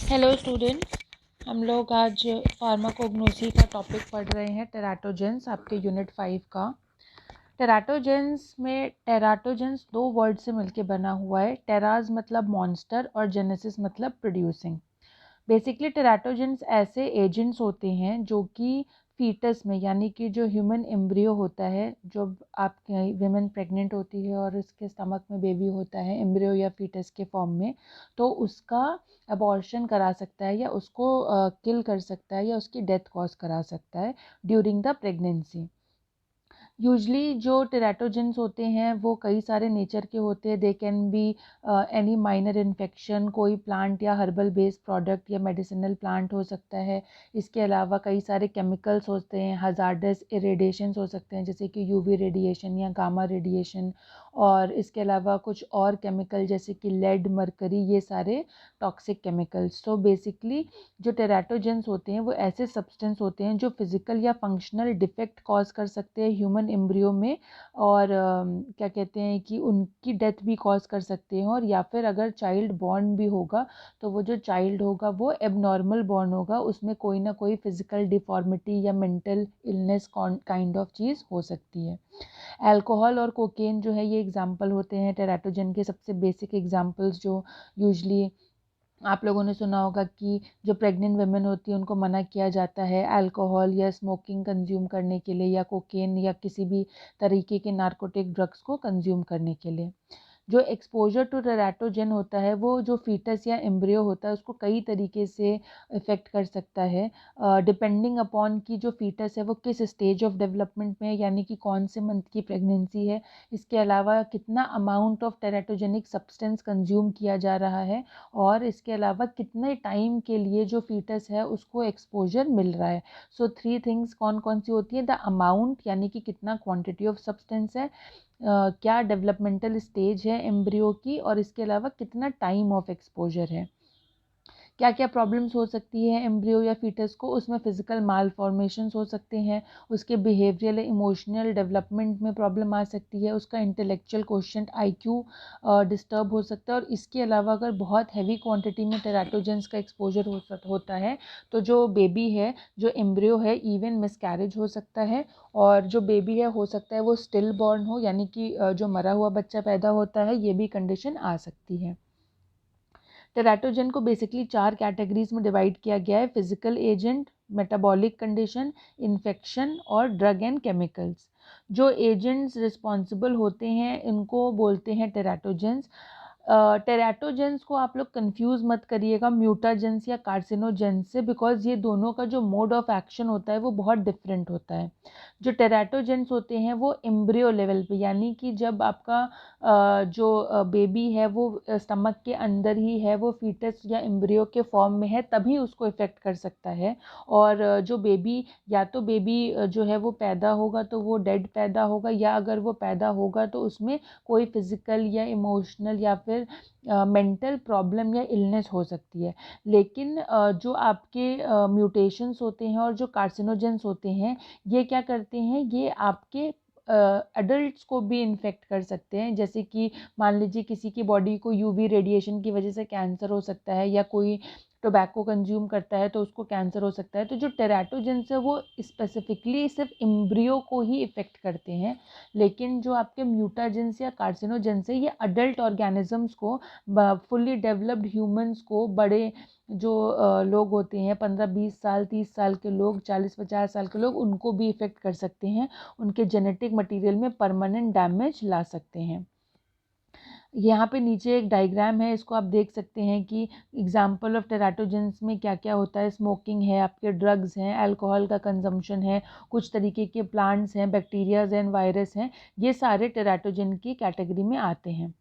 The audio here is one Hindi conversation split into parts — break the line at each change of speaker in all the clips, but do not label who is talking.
हेलो स्टूडेंट्स, हम लोग आज फार्माकोग्नोसी का टॉपिक पढ़ रहे हैं, टेराटोजेंस, आपके यूनिट 5 का। टेराटोजेंस दो वर्ड से मिलके बना हुआ है। टेराज मतलब मॉन्स्टर और जेनेसिस मतलब प्रोड्यूसिंग। बेसिकली टेराटोजेंस ऐसे एजेंट्स होते हैं जो कि फीटस में, यानी कि जो ह्यूमन एम्ब्रियो होता है, जब आपकी विमेन प्रेग्नेंट होती है और उसके स्टमक में बेबी होता है एम्ब्रियो या फीटस के फॉर्म में, तो उसका अबॉर्शन करा सकता है या उसको किल कर सकता है या उसकी डेथ कॉज करा सकता है ड्यूरिंग द प्रेगनेंसी। यूजली जो टेराटोजेंस होते हैं वो कई सारे नेचर के होते हैं। They can be any minor infection, कोई प्लांट या हर्बल बेस्ड प्रोडक्ट या मेडिसिनल प्लांट हो सकता है। इसके अलावा कई सारे केमिकल्स होते हैं, हजार्डस इरेडिएशंस हो सकते हैं जैसे कि यूवी रेडिएशन या गामा रेडिएशन, और इसके अलावा कुछ और केमिकल जैसे कि लेड, मरकरी, ये सारे टॉक्सिक केमिकल्स। तो बेसिकली जो टेराटोजेंस होते हैं वो ऐसे सब्सटेंस होते हैं जो फिजिकल या फंक्शनल डिफेक्ट कॉज कर सकते हैं ह्यूमन एम्ब्रियो में, और क्या कहते हैं कि उनकी डेथ भी कॉज कर सकते हैं। और या फिर अगर चाइल्ड बॉर्न भी होगा तो वो जो चाइल्ड होगा वो एबनॉर्मल बॉर्न होगा, उसमें कोई ना कोई फिजिकल डिफॉर्मिटी या मेंटल इलनेस काइंड ऑफ चीज़ हो सकती है। अल्कोहल और कोकेन जो है ये एग्जाम्पल होते हैं टेराटोजेन के, सबसे बेसिक एग्जाम्पल्स जो यूजली आप लोगों ने सुना होगा कि जो प्रेग्नेंट वुमेन होती है उनको मना किया जाता है अल्कोहल या स्मोकिंग कंज्यूम करने के लिए, या कोकेन या किसी भी तरीके के नार्कोटिक ड्रग्स को कंज्यूम करने के लिए। जो एक्सपोजर टू टेराटोजेन होता है वो जो फीटस या एम्ब्रियो होता है उसको कई तरीके से इफ़ेक्ट कर सकता है, डिपेंडिंग अपॉन कि जो फीटस है वो किस स्टेज ऑफ डेवलपमेंट में है, यानी कि कौन से मंथ की प्रेगनेंसी है। इसके अलावा कितना amount of teratogenic substance consume किया जा रहा है, और इसके अलावा कितने टाइम के लिए जो फीटस है उसको एक्सपोजर मिल रहा है। सो 3 थिंग्स कौन कौन सी होती है? द अमाउंट, यानी कि कितना क्वांटिटी ऑफ सब्सटेंस है, क्या डेवलपमेंटल स्टेज है एम्ब्रियो की, और इसके अलावा कितना टाइम ऑफ एक्सपोजर है। क्या क्या प्रॉब्लम्स हो सकती है एम्ब्रियो या फीटस को? उसमें फिजिकल माल फॉर्मेशंस हो सकते हैं, उसके बिहेवियरल इमोशनल डेवलपमेंट में प्रॉब्लम आ सकती है, उसका इंटेलेक्चुअल क्वोशिएंट IQ डिस्टर्ब हो सकता है। और इसके अलावा अगर बहुत हैवी क्वांटिटी में टेराटोजेंस का एक्सपोजर होता है तो जो बेबी है, जो एम्ब्रियो है, इवन मिसकैरेज हो सकता है, और जो बेबी है हो सकता है वो स्टिल बॉर्न हो, यानी कि जो मरा हुआ बच्चा पैदा होता है, ये भी कंडीशन आ सकती है। टेराटोजेन को बेसिकली 4 कैटेगरीज में डिवाइड किया गया है: physical agent, metabolic condition, infection और ड्रग एंड केमिकल्स। जो एजेंट्स रिस्पॉन्सिबल होते हैं इनको बोलते हैं टेराटोजेंस। टेराटोजेंस को आप लोग कंफ्यूज मत करिएगा म्यूटाजेंस या कार्सिनोजेंस से, बिकॉज ये दोनों का जो मोड ऑफ एक्शन होता है वो बहुत डिफरेंट होता है। जो टेराटोजेंस होते हैं वो एम्ब्रियो लेवल पे, यानी कि जब आपका जो बेबी है वो स्टमक के अंदर ही है, वो फीटस या एम्ब्रियो के फॉर्म में है, तभी उसको इफ़ेक्ट कर सकता है। और जो बेबी, या तो बेबी जो है वो पैदा होगा तो वो डेड पैदा होगा, या अगर वो पैदा होगा तो उसमें कोई फिजिकल या इमोशनल या फिर मेंटल प्रॉब्लम या इलनेस हो सकती है। लेकिन जो आपके म्यूटेशंस होते हैं और जो कार्सिनोजेंस होते हैं, ये क्या करते हैं, ये आपके एडल्ट्स को भी इन्फेक्ट कर सकते हैं। जैसे कि मान लीजिए किसी की बॉडी को यूवी रेडिएशन की वजह से कैंसर हो सकता है, या कोई टोबैको कंज्यूम करता है तो उसको कैंसर हो सकता है। तो जो टेराटोजेंस है वो स्पेसिफिकली सिर्फ एम्ब्रियो को ही इफ़ेक्ट करते हैं, लेकिन जो आपके म्यूटाजेंस या कार्सिनोजेंस है ये अडल्ट ऑर्गेनिजम्स को, फुल्ली डेवलप्ड ह्यूमंस को, बड़े जो लोग होते हैं 15-20 साल 30 साल के लोग, 40-50 साल के लोग, उनको भी इफ़ेक्ट कर सकते हैं, उनके जेनेटिक मटेरियल में परमानेंट डैमेज ला सकते हैं। यहाँ पे नीचे एक डायग्राम है, इसको आप देख सकते हैं कि एग्जाम्पल ऑफ टेराटोजेंस में क्या क्या होता है। स्मोकिंग है, आपके ड्रग्स हैं, अल्कोहल का कंजम्पशन है, कुछ तरीके के प्लांट्स हैं, बैक्टीरियाज एंड वायरस हैं, ये सारे टेराटोजेन की कैटेगरी में आते हैं।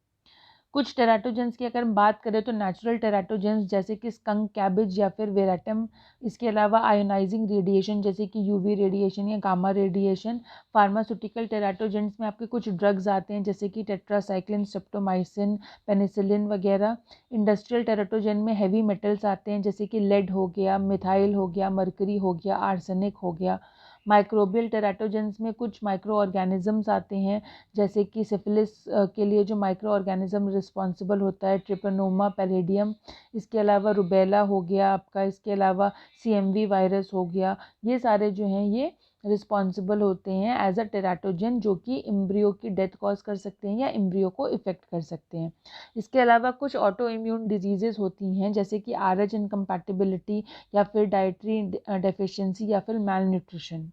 कुछ टेराटोजेंस की अगर हम बात करें तो नेचुरल टेराटोजेंस जैसे कि स्कंक, कैबिज या फिर वेराटम। इसके अलावा आयोनाइजिंग रेडिएशन जैसे कि यूवी रेडिएशन या गामा रेडिएशन। फार्मास्यूटिकल टेराटोजेंस में आपके कुछ ड्रग्स आते हैं जैसे कि टेट्रासाइक्लिन, स्ट्रेप्टोमाइसिन, पेनिसिलिन वगैरह। इंडस्ट्रियल टेराटोजेन में हैवी मेटल्स आते हैं जैसे कि लेड हो गया, मिथाइल हो गया, मरकरी हो गया, आर्सेनिक हो गया। माइक्रोबियल टेराटोजेंस में कुछ माइक्रो ऑर्गेनिजम्स आते हैं, जैसे कि सिफिलिस के लिए जो माइक्रो ऑर्गेनिज्म रिस्पॉन्सिबल होता है ट्रिपनोमा पैलेडियम, इसके अलावा रुबेला हो गया आपका, इसके अलावा CMV वायरस हो गया, ये सारे जो हैं ये रिस्पॉन्सिबल होते हैं एज अ टेराटोजन, जो कि एम्ब्रियो की डेथ कॉज कर सकते हैं या एम्ब्रियो को इफ़ेक्ट कर सकते हैं। इसके अलावा कुछ ऑटो इम्यून डिजीज़ेज़ होती हैं, जैसे कि RH इनकम्पैटिबिलिटी या फिर डाइटरी डेफिशिएंसी या फिर मैल न्यूट्रिशन।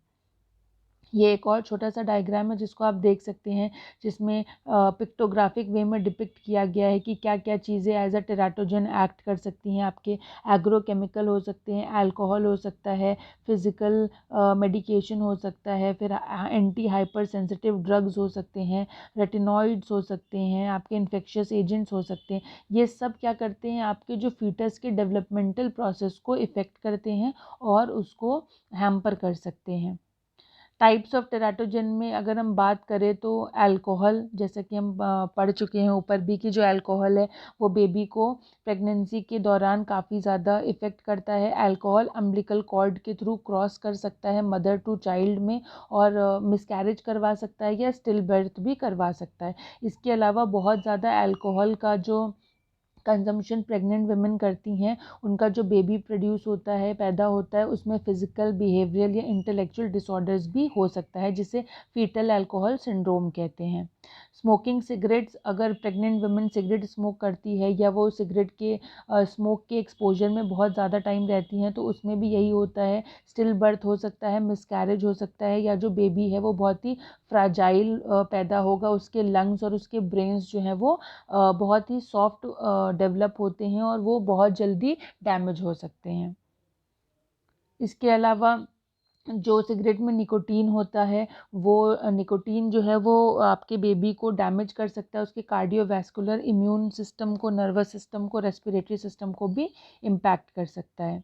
ये एक और छोटा सा डायग्राम है जिसको आप देख सकते हैं, जिसमें पिक्टोग्राफिक वे में डिपिक्ट किया गया है कि क्या क्या चीज़ें एज अ टेराटोजन एक्ट कर सकती हैं आपके। एग्रोकेमिकल हो सकते हैं, अल्कोहल हो सकता है, फिज़िकल मेडिकेशन हो सकता है, फिर एंटी हाइपर सेंसिटिव ड्रग्स हो सकते हैं, रेटिनॉइड्स हो सकते हैं, आपके इन्फेक्शियस एजेंट्स हो सकते हैं। ये सब क्या करते हैं, आपके जो फीटस के डेवलपमेंटल प्रोसेस को इफ़ेक्ट करते हैं और उसको हैम्पर कर सकते हैं। टाइप्स ऑफ टेराटोजन में अगर हम बात करें तो अल्कोहल, जैसे कि हम पढ़ चुके हैं ऊपर भी कि जो अल्कोहल है वो बेबी को प्रेगनेंसी के दौरान काफ़ी ज़्यादा इफ़ेक्ट करता है। अल्कोहल अम्बिलिकल कॉर्ड के थ्रू क्रॉस कर सकता है मदर टू चाइल्ड में और मिसकैरेज करवा सकता है या स्टिल बर्थ भी करवा सकता है। इसके अलावा बहुत ज़्यादा अल्कोहल का जो कंजम्पशन प्रेग्नेंट वुमेन करती हैं, उनका जो बेबी प्रोड्यूस होता है, पैदा होता है, उसमें फिजिकल, बिहेवियरल या इंटेलेक्चुअल डिसऑर्डर्स भी हो सकता है, जिसे फीटल अल्कोहल सिंड्रोम कहते हैं। स्मोकिंग सिगरेट्स, अगर प्रेग्नेंट वुमेन सिगरेट स्मोक करती है या वो सिगरेट के स्मोक के एक्सपोजर में बहुत ज़्यादा टाइम रहती हैं, तो उसमें भी यही होता है, स्टिल बर्थ हो सकता है, मिसकैरेज हो सकता है, या जो बेबी है वो बहुत ही फ्राजाइल पैदा होगा, उसके लंग्स और उसके ब्रेन्स जो हैं वो बहुत ही सॉफ्ट डेवलप होते हैं और वो बहुत जल्दी डैमेज हो सकते हैं। इसके अलावा जो सिगरेट में निकोटीन होता है, वो निकोटीन जो है वो आपके बेबी को डैमेज कर सकता है, उसके कार्डियोवैस्कुलर, इम्यून सिस्टम को, नर्वस सिस्टम को, रेस्पिरेटरी सिस्टम को भी इम्पैक्ट कर सकता है।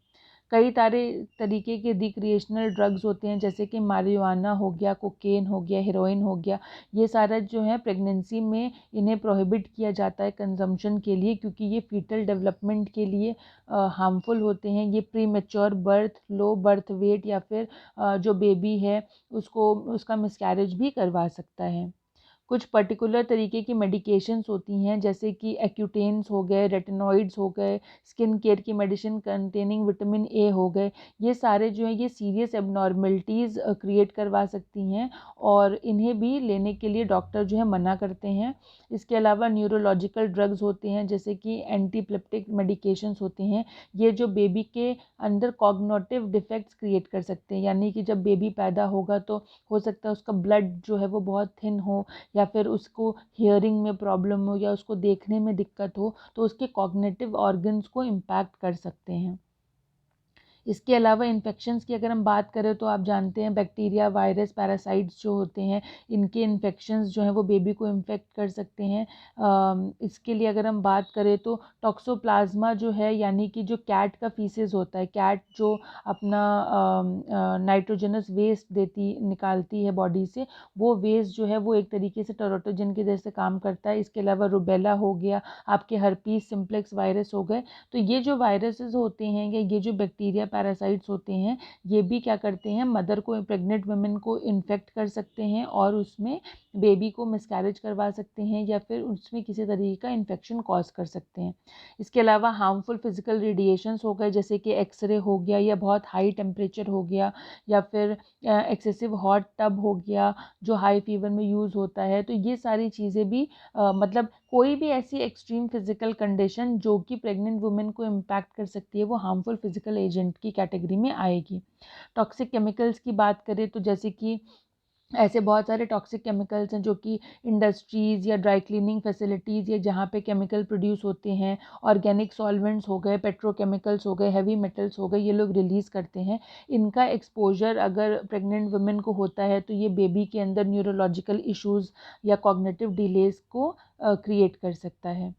कई सारे तरीके के रिक्रिएशनल ड्रग्स होते हैं, जैसे कि मारिजुआना हो गया, कोकेन हो गया, हेरोइन हो गया। ये सारा जो है प्रेगनेंसी में इन्हें प्रोहिबिट किया जाता है कंजम्पशन के लिए, क्योंकि ये फीटल डेवलपमेंट के लिए हार्मफुल होते हैं। ये pre mature birth, low birth weight या फिर जो बेबी है उसको उसका मिसकैरेज भी करवा सकता है। कुछ पर्टिकुलर तरीके की मेडिकेशंस होती हैं, जैसे कि एक्यूटेन्स हो गए, रेटिनॉइड्स हो गए, स्किन केयर की मेडिसिन कंटेनिंग विटामिन ए हो गए। ये सारे जो हैं ये सीरियस एबनॉर्मलिटीज़ क्रिएट करवा सकती हैं और इन्हें भी लेने के लिए डॉक्टर जो है मना करते हैं। इसके अलावा न्यूरोलॉजिकल ड्रग्स होते हैं, जैसे कि एंटीप्लेप्टिक मेडिकेशंस होते हैं। ये जो बेबी के अंदर कॉग्निटिव डिफेक्ट्स क्रिएट कर सकते हैं, यानी कि जब बेबी पैदा होगा तो हो सकता है उसका ब्लड जो है वो बहुत थिन हो, या फिर उसको हियरिंग में प्रॉब्लम हो, या उसको देखने में दिक्कत हो, तो उसके कॉग्निटिव ऑर्गन्स को इम्पैक्ट कर सकते हैं। इसके अलावा इन्फेक्शंस की अगर हम बात करें तो आप जानते हैं बैक्टीरिया, वायरस, पैरासाइट्स जो होते हैं, इनके इन्फेक्शंस जो हैं वो बेबी को इन्फेक्ट कर सकते हैं। इसके लिए अगर हम बात करें तो टॉक्सोप्लाज्मा जो है, यानी कि जो कैट का फीसेस होता है, कैट जो अपना नाइट्रोजनस वेस्ट निकालती है बॉडी से, वो वेस्ट जो है वो एक तरीके से टेराटोजन के जैसे काम करता है। इसके अलावा रुबेला हो गया, आपके हर्पीस सिम्प्लेक्स वायरस हो गए। तो ये जो वायरसेस होते हैं या ये जो बैक्टीरिया, पैरासाइट्स होते हैं, ये भी क्या करते हैं, मदर को, प्रेग्नेंट वुमेन को इन्फेक्ट कर सकते हैं और उसमें बेबी को मिसकैरेज करवा सकते हैं या फिर उसमें किसी तरीके का इन्फेक्शन कॉज कर सकते हैं। इसके अलावा हार्मफुल फिजिकल रेडिएशंस हो गए, जैसे कि एक्सरे हो गया, या बहुत हाई टेम्परेचर हो गया, या फिर एक्सेसिव हॉट टब हो गया जो हाई फीवर में यूज़ होता है। तो ये सारी चीज़ें भी मतलब कोई भी ऐसी एक्सट्रीम फिजिकल कंडीशन जो कि प्रेग्नेंट वुमेन को इम्पैक्ट कर सकती है, वो हार्मफुल फिजिकल एजेंट की कैटेगरी में आएगी। टॉक्सिक केमिकल्स की बात करें तो जैसे कि ऐसे बहुत सारे टॉक्सिक केमिकल्स हैं जो कि इंडस्ट्रीज़ या ड्राई क्लीनिंग फैसिलिटीज़ या जहाँ पे केमिकल प्रोड्यूस होते हैं, ऑर्गेनिक सॉल्वेंट्स हो गए, पेट्रोकेमिकल्स हो गए, हैवी मेटल्स हो गए, ये लोग रिलीज़ करते हैं। इनका एक्सपोजर अगर प्रेग्नेंट वुमेन को होता है तो ये बेबी के अंदर न्यूरोलॉजिकल इश्यूज़ या कॉग्निटिव डिलेज़ को क्रिएट कर सकता है।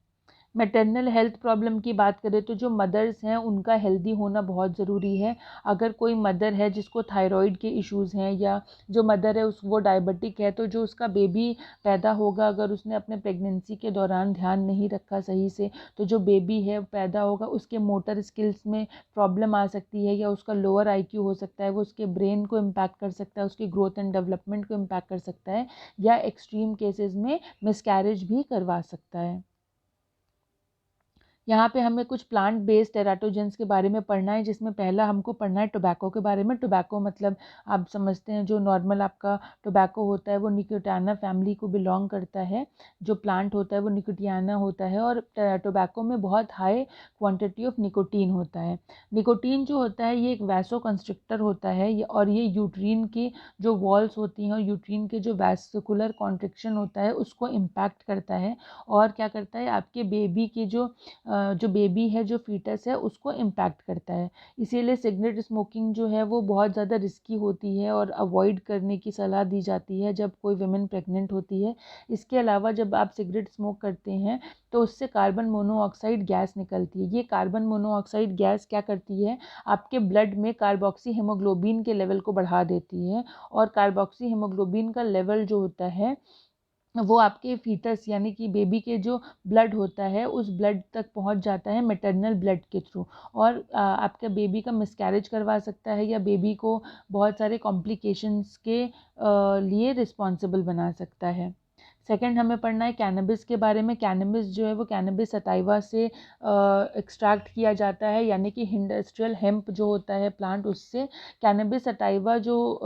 मैटरनल हेल्थ प्रॉब्लम की बात करें तो जो मदर्स हैं उनका हेल्दी होना बहुत ज़रूरी है। अगर कोई मदर है जिसको थायराइड के इश्यूज़ हैं या जो मदर है वो डायबिटिक है, तो जो उसका बेबी पैदा होगा, अगर उसने अपने प्रेगनेंसी के दौरान ध्यान नहीं रखा सही से, तो जो बेबी है पैदा होगा उसके मोटर स्किल्स में प्रॉब्लम आ सकती है, या उसका लोअर आईक्यू हो सकता है, वो उसके ब्रेन को इम्पैक्ट कर सकता है, उसकी ग्रोथ एंड डेवलपमेंट को इम्पैक्ट कर सकता है, या एक्सट्रीम केसेस में मिसकैरेज भी करवा सकता है। यहाँ पे हमें कुछ प्लांट बेस्ड टेराटोजेंस के बारे में पढ़ना है, जिसमें पहला हमको पढ़ना है टोबैको के बारे में। टोबैको मतलब आप समझते हैं जो नॉर्मल आपका टोबैको होता है वो निकोटियाना फैमिली को बिलोंग करता है। जो प्लांट होता है वो निकोटियाना होता है और टोबैको में बहुत हाई क्वांटिटी ऑफ निकोटीन होता है। निकोटीन जो होता है ये एक वैसो कंस्ट्रिक्टर होता है और ये यूट्रीन की जो वॉल्स होती हैं और यूट्रीन के जो वैस्कुलर कॉन्ट्रिक्शन होता है उसको इम्पैक्ट करता है, और क्या करता है आपके बेबी की जो बेबी है, जो फीटस है, उसको इम्पैक्ट करता है। इसीलिए सिगरेट स्मोकिंग जो है वो बहुत ज़्यादा रिस्की होती है और अवॉइड करने की सलाह दी जाती है जब कोई वुमेन प्रेग्नेंट होती है। इसके अलावा जब आप सिगरेट स्मोक करते हैं तो उससे कार्बन मोनोऑक्साइड गैस निकलती है। ये कार्बन मोनोऑक्साइड गैस क्या करती है, आपके ब्लड में कार्बोक्सी हीमोग्लोबिन के लेवल को बढ़ा देती है, और कार्बोक्सी हीमोग्लोबिन का लेवल जो होता है वो आपके फीटस यानी कि बेबी के जो ब्लड होता है उस ब्लड तक पहुंच जाता है मैटरनल ब्लड के थ्रू, और आपका बेबी का मिसकैरेज करवा सकता है या बेबी को बहुत सारे कॉम्प्लिकेशंस के लिए रिस्पॉन्सिबल बना सकता है। सेकंड हमें पढ़ना है कैनबिस के बारे में। कैनबिस जो है वो कैनबिस सटाइवा से एक्सट्रैक्ट किया जाता है, यानी कि इंडस्ट्रियल हेम्प जो होता है प्लांट, उससे कैनबिस सटाइवा जो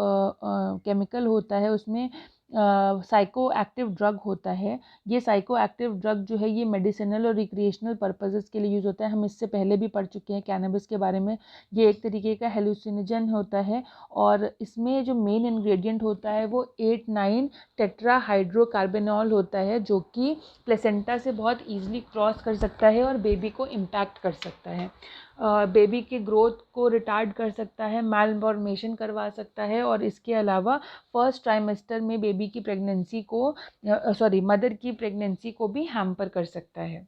केमिकल होता है उसमें साइको एक्टिव ड्रग होता है। ये साइको एक्टिव ड्रग जो है ये मेडिसिनल और रिक्रिएशनल पर्पसेस के लिए यूज़ होता है। हम इससे पहले भी पढ़ चुके हैं कैनबिस के बारे में। ये एक तरीके का हेलुसिनोजन होता है, और इसमें जो मेन इंग्रेडिएंट होता है वो 8,9 टेट्रा हाइड्रोकार्बेनॉल होता है, जो कि प्लेसेंटा से बहुत ईजिली क्रॉस कर सकता है और बेबी को इम्पैक्ट कर सकता है। बेबी की ग्रोथ को रिटार्ड कर सकता है, मालफॉर्मेशन करवा सकता है, और इसके अलावा फर्स्ट ट्राइमेस्टर में बेबी की प्रेगनेंसी को मदर की प्रेगनेंसी को भी हैम्पर कर सकता है।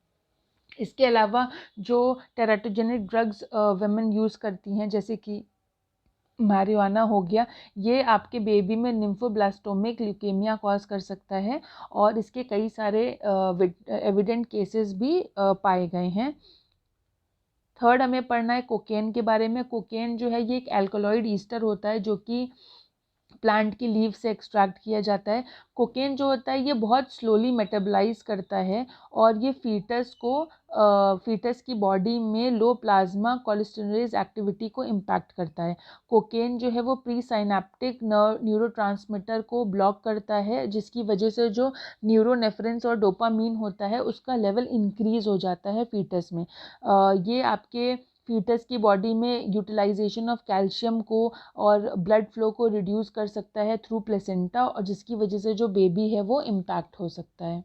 इसके अलावा जो टेराटोजेनिक ड्रग्स वुमेन यूज़ करती हैं, जैसे कि marijuana हो गया, ये आपके बेबी में निम्फोब्लास्टोमिक ल्यूकेमिया कॉज कर सकता है, और इसके कई सारे एविडेंट केसेस भी पाए गए हैं। थर्ड हमें पढ़ना है कोकेन के बारे में। कोकेन जो है ये एक एल्कोलॉइड ईस्टर होता है जो कि प्लांट की लीव से एक्सट्रैक्ट किया जाता है। कोकेन जो होता है ये बहुत स्लोली मेटाबलाइज करता है, और ये फीटस की बॉडी में लो प्लाज्मा कोलेस्टेरोलेज एक्टिविटी को इम्पैक्ट करता है। कोकेन जो है वो प्री साइनेप्टिक न्यूरोट्रांसमीटर को ब्लॉक करता है, जिसकी वजह से जो न्यूरोनेफ्रिन्स और डोपामीन होता है उसका लेवल इंक्रीज हो जाता है फीटस में। ये आपके फीटस की बॉडी में यूटिलाइजेशन ऑफ कैल्शियम को और ब्लड फ्लो को रिड्यूस कर सकता है थ्रू प्लेसेंटा, और जिसकी वजह से जो बेबी है वो इम्पैक्ट हो सकता है।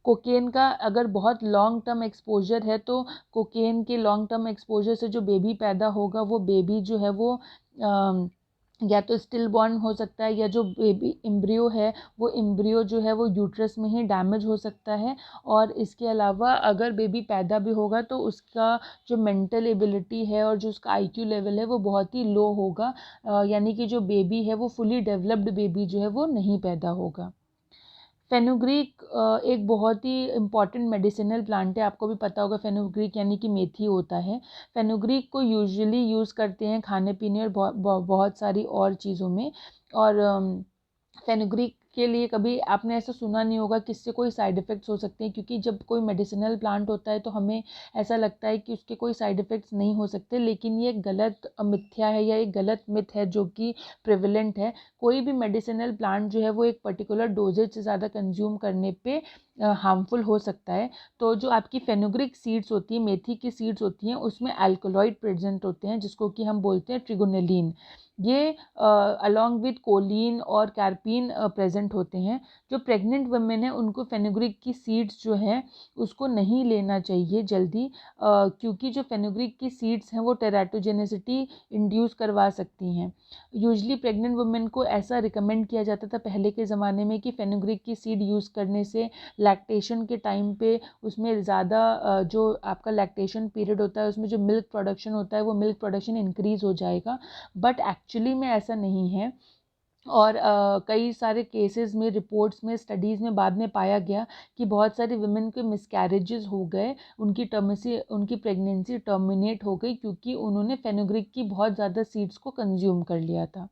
कोकेन का अगर बहुत लॉन्ग टर्म एक्सपोजर है तो कोकेन के लॉन्ग टर्म एक्सपोजर से जो बेबी पैदा होगा वो बेबी जो है वो या तो स्टिल बॉर्न हो सकता है, या जो बेबी एम्ब्रियो है वो एम्ब्रियो जो है वो यूट्रस में ही डैमेज हो सकता है। और इसके अलावा अगर बेबी पैदा भी होगा तो उसका जो मेंटल एबिलिटी है और जो उसका आईक्यू लेवल है वो बहुत ही लो होगा, यानी कि जो बेबी है वो फुली डेवलप्ड बेबी जो है वो नहीं पैदा होगा। फेनुग्रीक एक बहुत ही इम्पॉर्टेंट मेडिसिनल प्लांट है, आपको भी पता होगा। फेनुग्रीक यानी कि मेथी होता है। फेनुग्रीक को यूजुअली यूज़ करते हैं खाने पीने और बहुत सारी और चीज़ों में। और फेनुग्रीक के लिए कभी आपने ऐसा सुना नहीं होगा कि इससे कोई साइड इफ़ेक्ट्स हो सकते हैं, क्योंकि जब कोई मेडिसिनल प्लांट होता है तो हमें ऐसा लगता है कि उसके कोई साइड इफ़ेक्ट्स नहीं हो सकते, लेकिन ये गलत मिथ्या है या एक गलत मिथ है जो कि प्रिविलेंट है। कोई भी मेडिसिनल प्लांट जो है वो एक पर्टिकुलर डोजेज से ज़्यादा कंज्यूम करने पे हार्मफुल हो सकता है। तो जो आपकी फेनुग्रीक सीड्स होती हैं, मेथी की सीड्स होती हैं, उसमें अल्कलॉइड प्रेजेंट होते हैं जिसको कि हम बोलते हैं ट्रिगोनेलिन। ये अलॉन्ग विद कोलिन और कार्पिन प्रेजेंट होते हैं। जो प्रेग्नेंट वुमेन है उनको फेनुग्रीक की सीड्स जो है उसको नहीं लेना चाहिए जल्दी, क्योंकि जो फेनुग्रीक की सीड्स हैं वो टेराटोजेनेसिटी इंड्यूस करवा सकती हैं। यूजली प्रेग्नेंट वुमेन को ऐसा रिकमेंड किया जाता था पहले के ज़माने में कि फेनुग्रीक की सीड यूज़ करने से लैक्टेशन के टाइम पे उसमें ज़्यादा जो आपका लैक्टेशन पीरियड होता है उसमें जो मिल्क प्रोडक्शन होता है वो मिल्क प्रोडक्शन इंक्रीज़ हो जाएगा, बट एक्चुअली में ऐसा नहीं है। और कई सारे केसेस में, रिपोर्ट्स में, स्टडीज़ में बाद में पाया गया कि बहुत सारे वुमेन के मिसकैरेजेस हो गए, उनकी प्रेगनेंसी टर्मिनेट हो गई क्योंकि उन्होंने फेनुग्रीक की बहुत ज़्यादा सीड्स को कंज्यूम कर लिया था।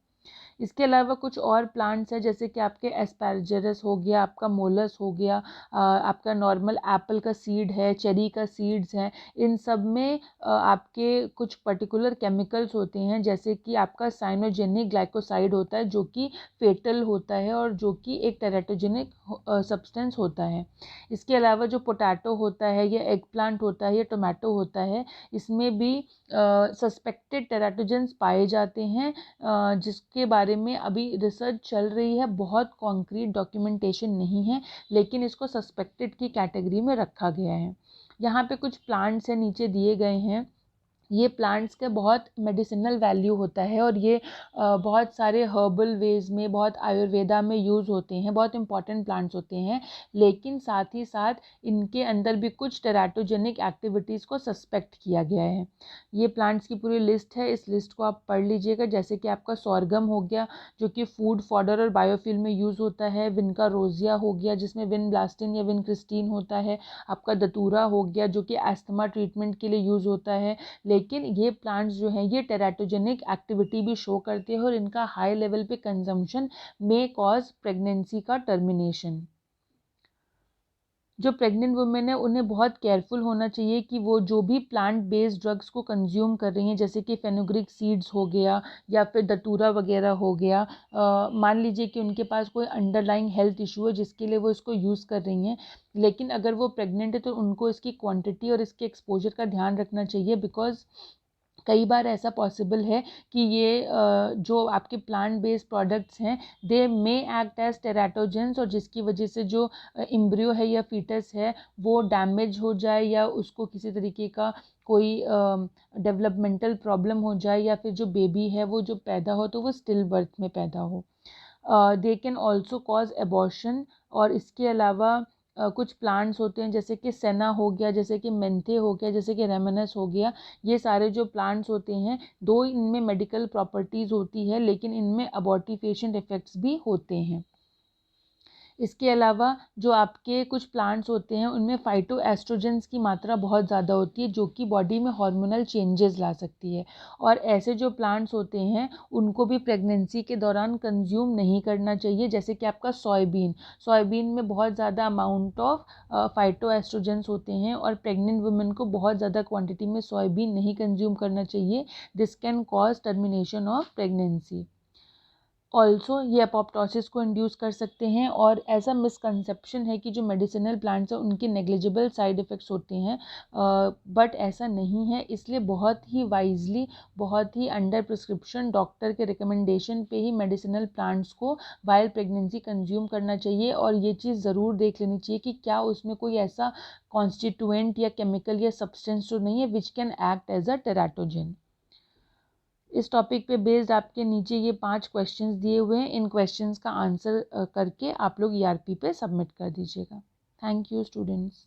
इसके अलावा कुछ और प्लांट्स हैं जैसे कि आपके एस्पैरजरस हो गया, आपका मोलस हो गया, आपका नॉर्मल एप्पल का सीड है, चेरी का सीड्स हैं। इन सब में आपके कुछ पर्टिकुलर केमिकल्स होते हैं जैसे कि आपका साइनोजेनिक ग्लाइकोसाइड होता है जो कि फेटल होता है और जो कि एक टेराटोजेनिक सब्सटेंस होता है। इसके अलावा जो पोटैटो होता है या एग प्लांट होता है या टोमेटो होता है, इसमें भी सस्पेक्टेड टेराटोजेंस पाए जाते हैं, जिसके बारे में अभी रिसर्च चल रही है। बहुत कॉन्क्रीट डॉक्यूमेंटेशन नहीं है, लेकिन इसको सस्पेक्टेड की कैटेगरी में रखा गया है। यहाँ पे कुछ प्लांट्स हैं नीचे दिए गए हैं। ये प्लांट्स का बहुत मेडिसिनल वैल्यू होता है और ये बहुत सारे हर्बल वेज में, बहुत आयुर्वेदा में यूज़ होते हैं, बहुत इंपॉर्टेंट प्लांट्स होते हैं। लेकिन साथ ही साथ इनके अंदर भी कुछ टेराटोजेनिक एक्टिविटीज़ को सस्पेक्ट किया गया है। ये प्लांट्स की पूरी लिस्ट है, इस लिस्ट को आप पढ़ लीजिएगा। जैसे कि आपका सॉर्गम हो गया जो कि फूड, फॉडर और बायोफ्यूल में यूज़ होता है। विनका रोजिया हो गया जिसमें विनब्लास्टिन या विनक्रिस्टीन होता है। आपका दतूरा हो गया जो कि एस्थमा ट्रीटमेंट के लिए यूज़ होता है। लेकिन ये प्लांट्स जो हैं ये टेराटोजेनिक एक्टिविटी भी शो करते हैं और इनका हाई लेवल पे कंजम्पशन मे कॉज प्रेगनेंसी का टर्मिनेशन। जो प्रेग्नेंट वुमेन है उन्हें बहुत केयरफुल होना चाहिए कि वो जो भी प्लांट बेस्ड ड्रग्स को कंज्यूम कर रही हैं, जैसे कि फेनुग्रीक सीड्स हो गया या फिर दतूरा वगैरह हो गया, मान लीजिए कि उनके पास कोई अंडरलाइंग हेल्थ इशू है जिसके लिए वो इसको यूज़ कर रही हैं, लेकिन अगर वो प्रेग्नेंट है तो उनको इसकी क्वांटिटी और इसके एक्सपोजर का ध्यान रखना चाहिए। बिकॉज कई बार ऐसा पॉसिबल है कि ये जो आपके प्लांट बेस्ड प्रोडक्ट्स हैं दे मे एक्ट एज टेराटोजेंस, और जिसकी वजह से जो एम्ब्रियो है या फीटस है वो डैमेज हो जाए या उसको किसी तरीके का कोई डेवलपमेंटल प्रॉब्लम हो जाए, या फिर जो बेबी है वो जो पैदा हो तो वो स्टिल बर्थ में पैदा हो। They can also cause abortion. और इसके अलावा कुछ प्लांट्स होते हैं जैसे कि सेना हो गया, जैसे कि मेंथे हो गया, जैसे कि रेमनस हो गया। ये सारे जो प्लांट्स होते हैं, दो इनमें मेडिकल प्रॉपर्टीज़ होती है लेकिन इनमें अबॉर्टिफिकेशन इफ़ेक्ट्स भी होते हैं। इसके अलावा जो आपके कुछ प्लांट्स होते हैं उनमें फाइटो एस्ट्रोजेंस की मात्रा बहुत ज़्यादा होती है जो कि बॉडी में हार्मोनल चेंजेस ला सकती है। और ऐसे जो प्लांट्स होते हैं उनको भी प्रेगनेंसी के दौरान कंज्यूम नहीं करना चाहिए। जैसे कि आपका सोयाबीन में बहुत ज़्यादा अमाउंट ऑफ फाइटो एस्ट्रोजेंस होते हैं और प्रेग्नेंट वुमेन को बहुत ज़्यादा क्वांटिटी में सोयाबीन नहीं कंज्यूम करना चाहिए। This can cause termination of pregnancy. Also ये अपोप्टोसिस को इंड्यूस कर सकते हैं। और ऐसा मिसकंसेप्शन है कि जो मेडिसिनल प्लांट्स हैं उनके नेग्लिजिबल साइड इफ़ेक्ट्स होते हैं, बट ऐसा नहीं है। इसलिए बहुत ही वाइजली, बहुत ही अंडर प्रिस्क्रिप्शन डॉक्टर के रिकमेंडेशन पे ही मेडिसिनल प्लांट्स को वाइल प्रेगनेंसी कंज्यूम करना चाहिए। और ये चीज़ ज़रूर देख लेनी चाहिए कि क्या उसमें कोई ऐसा कॉन्स्टिट्यूएंट या केमिकल या सब्सटेंस तो नहीं है which can act as a teratogen. इस टॉपिक पे बेस्ड आपके नीचे ये 5 क्वेश्चंस दिए हुए हैं। इन क्वेश्चंस का आंसर करके आप लोग ERP पे सबमिट कर दीजिएगा। Thank you students.